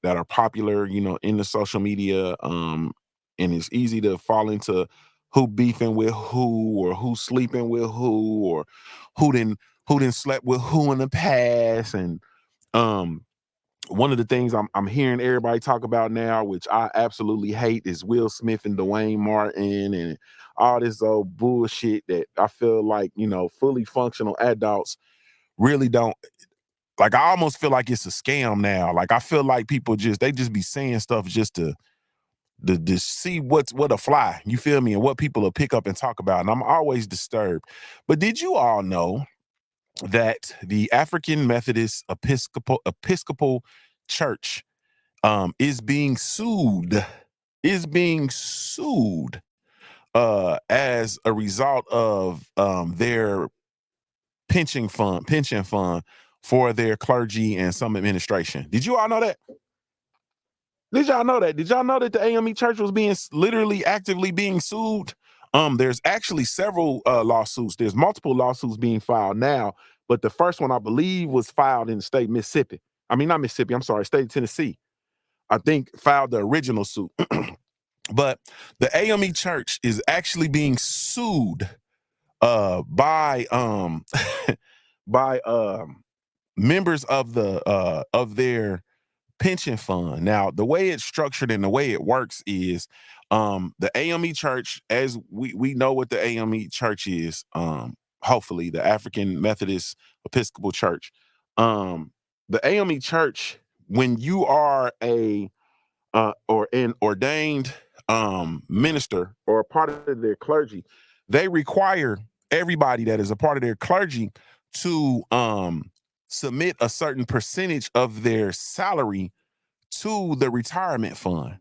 Speaker 3: that are popular, in the social media. And it's easy to fall into who beefing with who, or who sleeping with who, or who didn't slept with who in the past. And one of the things I'm hearing everybody talk about now, which I absolutely hate, is Will Smith and Dwayne Martin and all this old bullshit that I feel like, you know, fully functional adults really don't like. I almost feel like it's a scam now. Like, I feel like people they just be saying stuff just to see what a fly, you feel me, and what people will pick up and talk about. And I'm always disturbed. But did you all know that the African Methodist Episcopal Church is being sued as a result of their pension fund for their clergy and some administration? Did you all know that? Did y'all know that? Did y'all know that the AME Church was literally actively being sued? There's actually several lawsuits. There's multiple lawsuits being filed now, but the first one, I believe, was filed in the state of Mississippi. I mean, not Mississippi, I'm sorry, state of Tennessee. I think filed the original suit. But the AME Church is actually being sued by by members of their pension fund. Now, the way it's structured and the way it works is the AME Church, as we know what the AME Church is, hopefully the African Methodist Episcopal Church. The AME Church, when you are or an ordained minister or a part of their clergy, they require everybody that is a part of their clergy to submit a certain percentage of their salary to the retirement fund.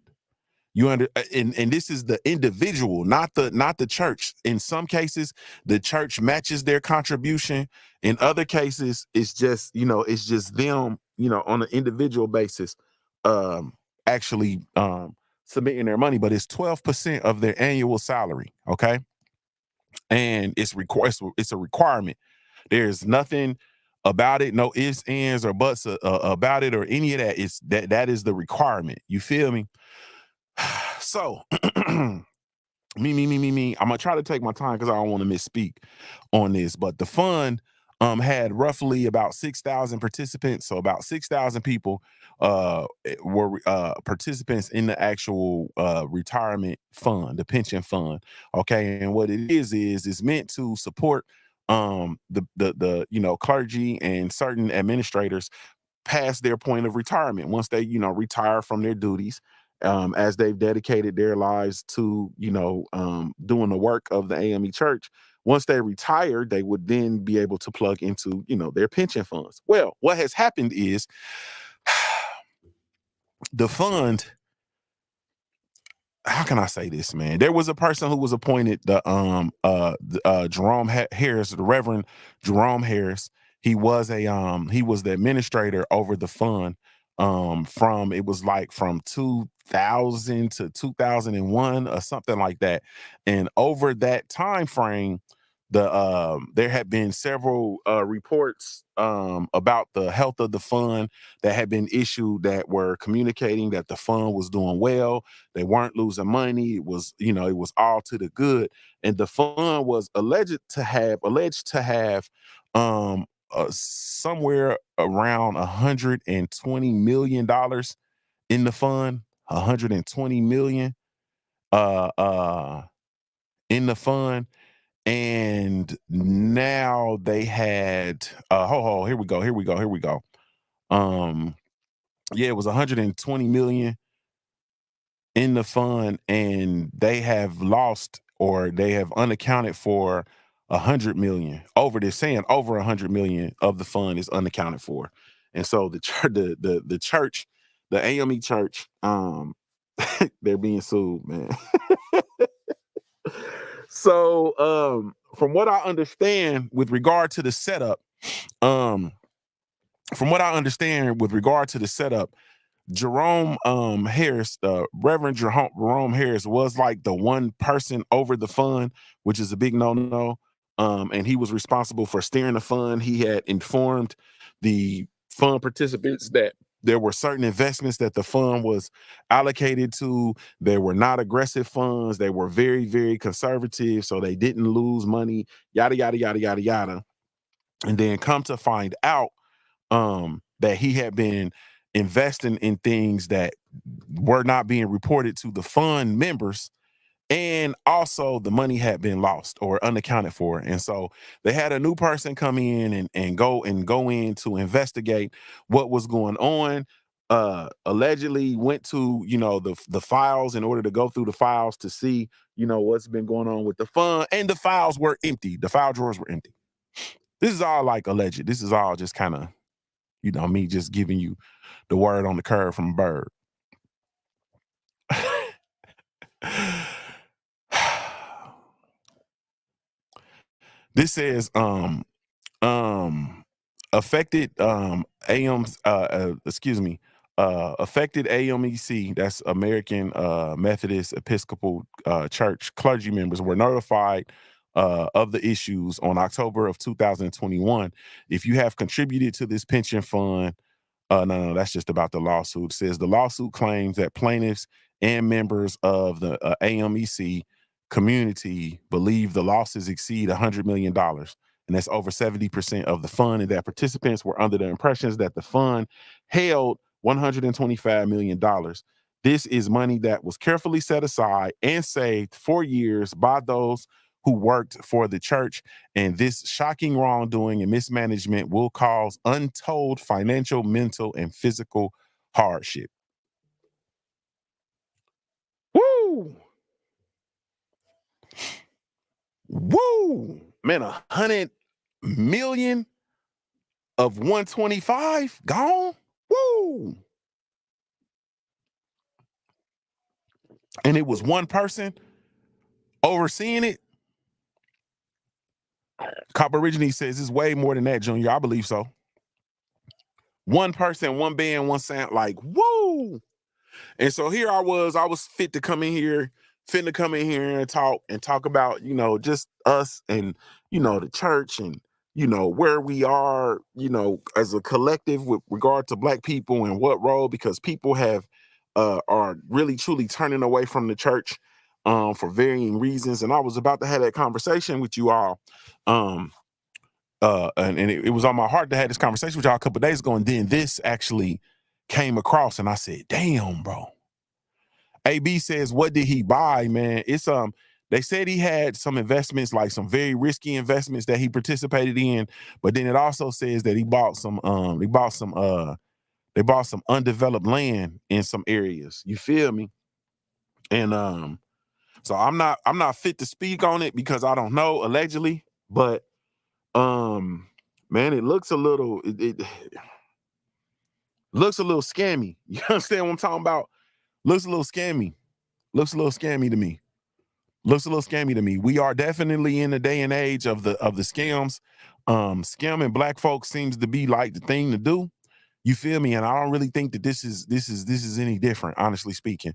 Speaker 3: And this is the individual, not the church. In some cases, the church matches their contribution. In other cases, it's just them, on an individual basis, actually submitting their money. But it's 12% of their annual salary, okay? And it's a requirement. There's nothing about it, no ifs, ands, or buts about it or any of that. It's that is the requirement. You feel me? So me. I'm gonna try to take my time because I don't want to misspeak on this. But the fund had roughly about 6,000 participants. So about 6,000 people were participants in the actual retirement fund, the pension fund. Okay, and what it is it's meant to support the clergy and certain administrators past their point of retirement, once they retire from their duties, as they've dedicated their lives to doing the work of the AME Church. Once they retire, they would then be able to plug into their pension funds. Well, what has happened is the fund, how can I say this, man? There was a person who was appointed, Jerome Harris, the Reverend Jerome Harris. He was the administrator over the fund from 2000 to 2001 or something like that. And over that time frame, there had been several reports about the health of the fund that had been issued that were communicating that the fund was doing well. They weren't losing money. It was all to the good. And the fund was alleged to have somewhere around $120 million in the fund. 120 million in the fund. And now they had here we go. It was 120 million in the fund, and they have lost, or they have unaccounted for 100 million. Over 100 million of the fund is unaccounted for. And so the church, the AME Church, they're being sued, man. So from what I understand with regard to the setup, Jerome Harris, Reverend Jerome Harris, was like the one person over the fund, which is a big no-no. And he was responsible for steering the fund. He had informed the fund participants that there were certain investments that the fund was allocated to. They were not aggressive funds. They were very, very conservative, so they didn't lose money, yada, yada, yada, yada, yada. And then come to find out that he had been investing in things that were not being reported to the fund members. And also the money had been lost or unaccounted for. And so they had a new person come in and go in to investigate what was going on. Allegedly went to, the files in order to go through the files to see, what's been going on with the fund. And the files were empty. The file drawers were empty. This is all like alleged. This is all just kind of, me just giving you the word on the curve from a bird. This says affected affected AMEC, that's American Methodist Episcopal Church clergy members were notified of the issues on October of 2021. If you have contributed to this pension fund, no, that's just about the lawsuit. It says the lawsuit claims that plaintiffs and members of the AMEC community believe the losses exceed $100 million. And that's over 70% of the fund, and that participants were under the impressions that the fund held $125 million. This is money that was carefully set aside and saved for years by those who worked for the church, and this shocking wrongdoing and mismanagement will cause untold financial, mental, and physical hardship. Woo! Woo! Man, 100 million of 125 gone? Woo! And it was one person overseeing it? Cop originally says it's way more than that, Junior. I believe so. One person, one band, one sound, like, woo! And so here I was fit to come in here and talk about, just us and, the church and, where we are, as a collective with regard to Black people and what role, because people are really truly turning away from the church for varying reasons. And I was about to have that conversation with you all. And it was on my heart to have this conversation with y'all a couple of days ago. And then this actually came across and I said, damn, bro. AB says, what did he buy, man? It's they said he had some investments, like some very risky investments that he participated in, but then it also says that he bought some undeveloped land in some areas. You feel me? And so I'm not fit to speak on it because I don't know, allegedly, but man, it looks a little it looks a little scammy. You understand what I'm talking about? Looks a little scammy. Looks a little scammy to me. Looks a little scammy to me. We are definitely in the day and age of the scams. Scamming Black folks seems to be like the thing to do. You feel me? And I don't really think that this is any different, honestly speaking.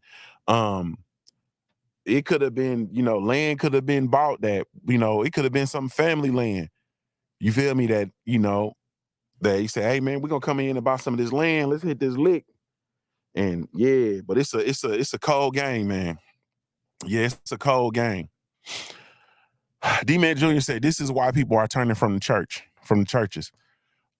Speaker 3: It could have been, land could have been bought that, it could have been some family land. You feel me? That, they say, hey man, we're gonna come in and buy some of this land. Let's hit this lick. And yeah, but it's a cold game, man. Yeah, it's a cold game. D-Man Jr. said, this is why people are turning from the churches.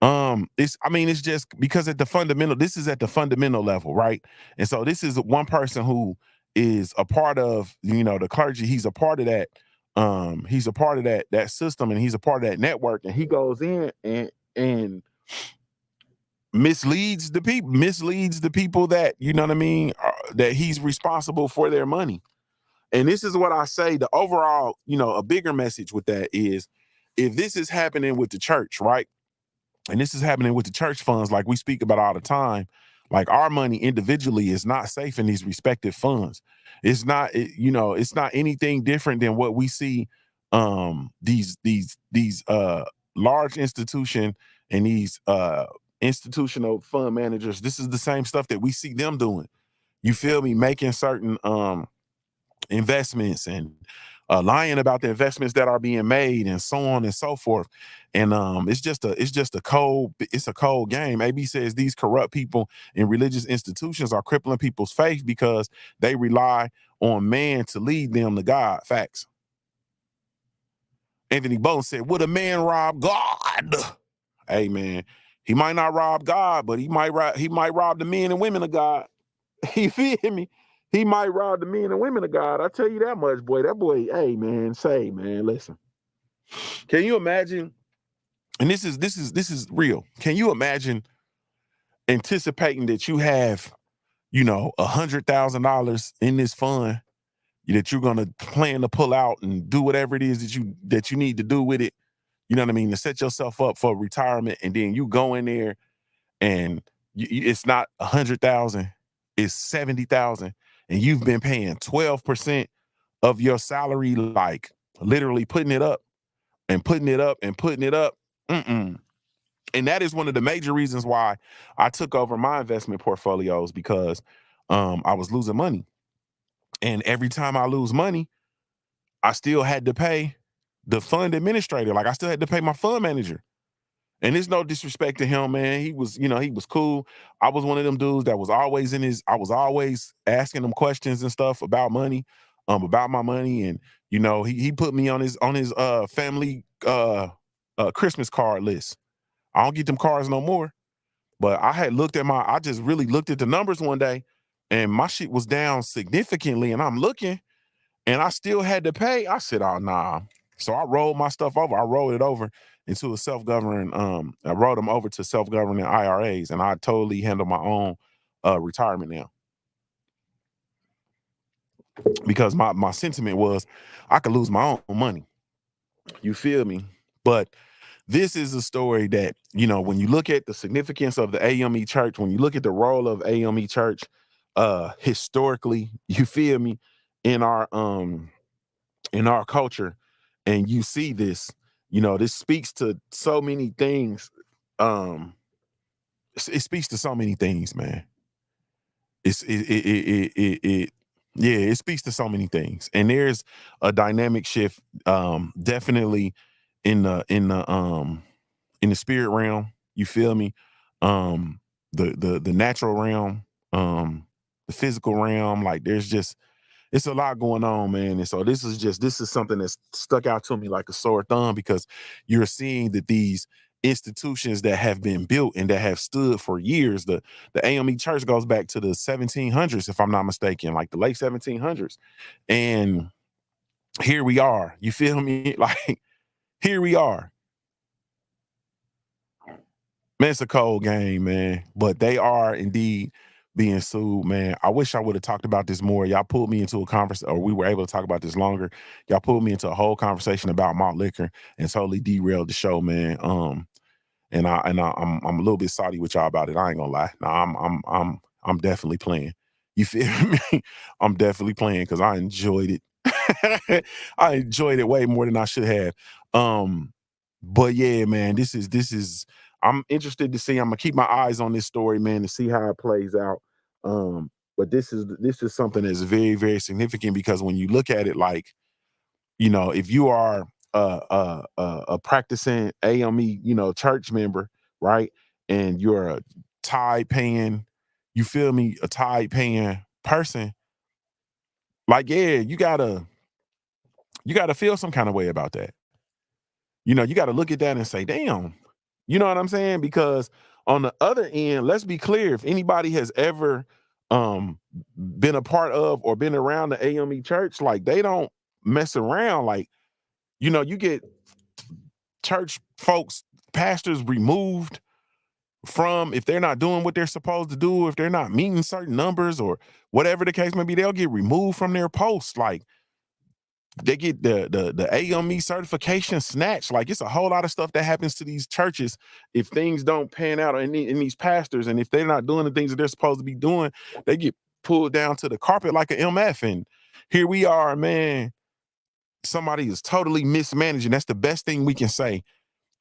Speaker 3: It's just because this is at the fundamental level, right? And so this is one person who is a part of, the clergy. He's a part of that. He's a part of that system, and he's a part of that network. And he goes in and misleads the people that, that he's responsible for their money. And this is what I say, the overall, a bigger message with that is, if this is happening with the church, right? And this is happening with the church funds, like we speak about all the time, like our money individually is not safe in these respective funds. It's not, it's not anything different than what we see these large institution and these institutional fund managers. This is the same stuff that we see them doing. You feel me? Making certain investments and lying about the investments that are being made and so on and so forth. And it's a cold game. AB says these corrupt people in religious institutions are crippling people's faith because they rely on man to lead them to God. Facts. Anthony Bowles said, would a man rob God? Hey man, He might not rob God, but he might rob the men and women of God. You feel me? He might rob the men and women of God. I tell you that much, boy. That boy, hey man, listen. Can you imagine? And this is real. Can you imagine anticipating that you have, $100,000 in this fund that you're gonna plan to pull out and do whatever it is that you need to do with it? You know what I mean? To set yourself up for retirement, and then you go in there and it's not 100,000, it's 70,000, and you've been paying 12% of your salary, like literally putting it up and putting it up and putting it up. And that is one of the major reasons why I took over my investment portfolios, because I was losing money. And every time I lose money, I still had to pay the fund administrator. Like, I still had to pay my fund manager. And there's no disrespect to him, man. He was cool. I was one of them dudes that was always I was always asking him questions and stuff about money, about my money. And, he put me on his family Christmas card list. I don't get them cards no more. But I just really looked at the numbers one day, and my shit was down significantly. And I'm looking, and I still had to pay. I said, oh, nah. So I rolled my stuff over. I rolled it over into a self-governing, I rolled them over to self-governing IRAs, and I totally handle my own retirement now. Because my sentiment was I could lose my own money. You feel me? But this is a story that, when you look at the significance of the AME church, when you look at the role of AME church historically, you feel me, in our culture, and you see this, this speaks to so many things. It speaks to so many things, man. It speaks to so many things. And there's a dynamic shift, definitely in the spirit realm. You feel me? The natural realm, the physical realm. Like, it's a lot going on, man. And so this is something that's stuck out to me like a sore thumb, because you're seeing that these institutions that have been built and that have stood for years, the AME church goes back to the 1700s, if I'm not mistaken, like the late 1700s. And here we are. You feel me? Like, here we are. Man, it's a cold game, man. But they are indeed being sued, man. I wish I would have talked about this more. Y'all pulled me into a conversation, or we were able to talk about this longer. Y'all pulled me into a whole conversation about malt liquor and totally derailed the show, man. I'm a little bit salty with y'all about it. I ain't gonna lie. Nah, I'm definitely playing. You feel me? I'm definitely playing because I enjoyed it. I enjoyed it way more than I should have. But yeah, man, this is I'm interested to see. I'm gonna keep my eyes on this story, man, to see how it plays out. But this is something that's very, very significant, because when you look at it, like, if you are a practicing AME, church member, right, and you're a tithe paying, you feel me, a tithe paying person, like, yeah, you gotta feel some kind of way about that. You gotta look at that and say, damn. You know what I'm saying? Because on the other end, let's be clear, if anybody has ever been a part of or been around the AME church, like, they don't mess around. Like, you get church folks, pastors removed from, if they're not doing what they're supposed to do, if they're not meeting certain numbers or whatever the case may be, they'll get removed from their posts. Like, they get the AME certification snatched. Like, it's a whole lot of stuff that happens to these churches if things don't pan out in these pastors, and if they're not doing the things that they're supposed to be doing, they get pulled down to the carpet like an MF. And here we are, man. Somebody is totally mismanaging. That's the best thing we can say,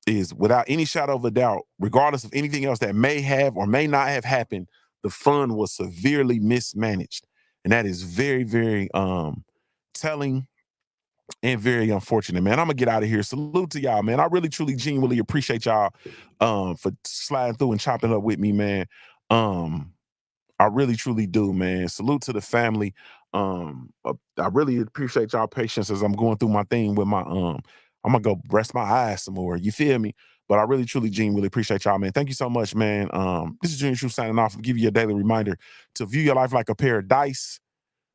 Speaker 3: is without any shadow of a doubt, regardless of anything else that may have or may not have happened, the fund was severely mismanaged. And that is very, very telling and very unfortunate, man. I'm gonna get out of here. Salute to y'all, man. I really, truly, genuinely appreciate y'all for sliding through and chopping up with me, man. I really, truly do, man. Salute to the family. I really appreciate y'all patience as I'm going through my thing with my I'm gonna go rest my eyes some more. You feel me? But I really, truly, Gene, really appreciate y'all, man. Thank you so much, man. This is JuniorTheTruth signing off. I'll give you a daily reminder to view your life like a pair of dice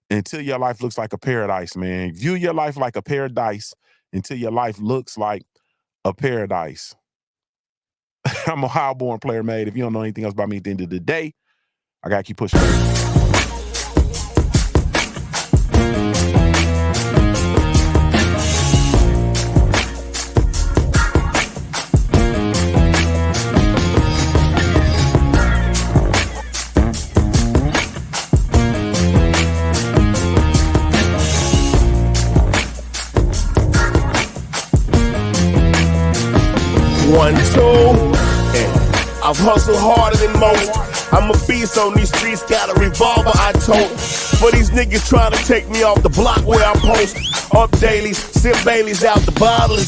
Speaker 3: until your life looks like a paradise, man. View your life like a pair of dice until your life looks like a paradise. I'm a high-born player, mate. If you don't know anything else about me at the end of the day, I gotta keep pushing.
Speaker 2: One, two, and I've hustled harder than most. I'm a beast on these streets, got a revolver I tote. For these niggas trying to take me off the block where I post. Up dailies, sip Baileys out the bottles.